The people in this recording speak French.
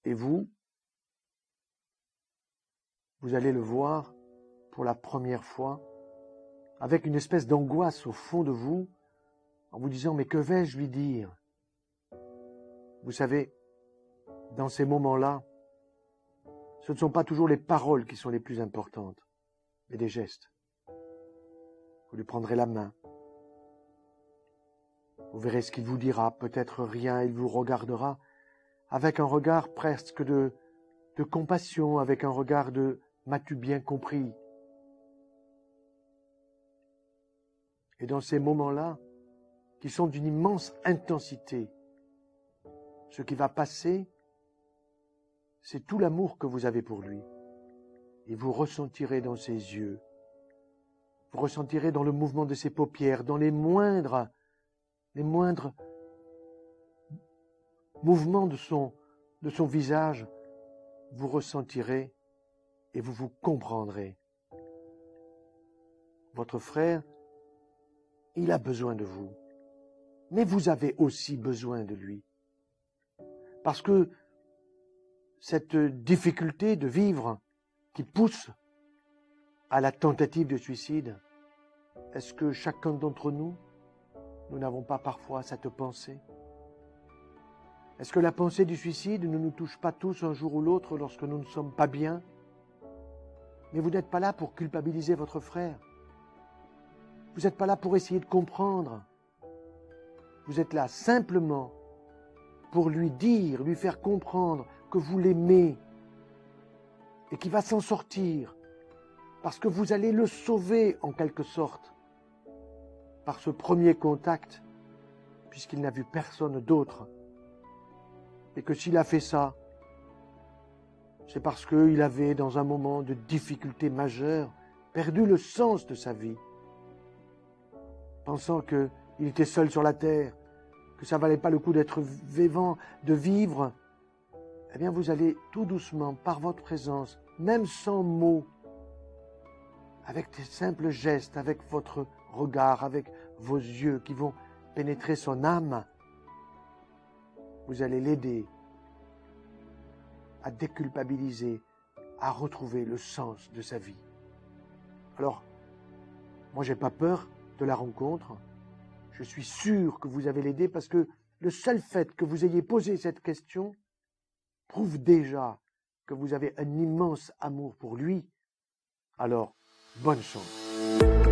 Et vous allez le voir pour la première fois, avec une espèce d'angoisse au fond de vous, en vous disant, mais que vais-je lui dire? Vous savez, dans ces moments-là, ce ne sont pas toujours les paroles qui sont les plus importantes, mais des gestes. Vous lui prendrez la main. Vous verrez ce qu'il vous dira, peut-être rien, il vous regardera avec un regard presque de compassion, avec un regard de « m'as-tu bien compris ?» Et dans ces moments-là, qui sont d'une immense intensité, ce qui va passer, c'est tout l'amour que vous avez pour lui. Et vous ressentirez dans ses yeux, vous ressentirez dans le mouvement de ses paupières, dans les moindres mouvements de son visage, vous ressentirez et vous vous comprendrez. Votre frère, il a besoin de vous, mais vous avez aussi besoin de lui. Parce que cette difficulté de vivre qui pousse à la tentative de suicide, est-ce que chacun d'entre nous n'avons pas parfois cette pensée? Est-ce que la pensée du suicide ne nous touche pas tous un jour ou l'autre lorsque nous ne sommes pas bien? Mais vous n'êtes pas là pour culpabiliser votre frère. Vous n'êtes pas là pour essayer de comprendre. Vous êtes là simplement pour lui dire, lui faire comprendre que vous l'aimez et qu'il va s'en sortir parce que vous allez le sauver en quelque sorte par ce premier contact puisqu'il n'a vu personne d'autre et que s'il a fait ça, c'est parce qu'il avait dans un moment de difficulté majeure perdu le sens de sa vie, pensant qu'il était seul sur la terre, que ça valait pas le coup d'être vivant, de vivre, eh bien vous allez tout doucement, par votre présence, même sans mots, avec des simples gestes, avec votre regard, avec vos yeux qui vont pénétrer son âme, vous allez l'aider à déculpabiliser, à retrouver le sens de sa vie. Alors, moi j'ai pas peur de la rencontre. Je suis sûr que vous allez l'aider parce que le seul fait que vous ayez posé cette question prouve déjà que vous avez un immense amour pour lui. Alors, bonne chance.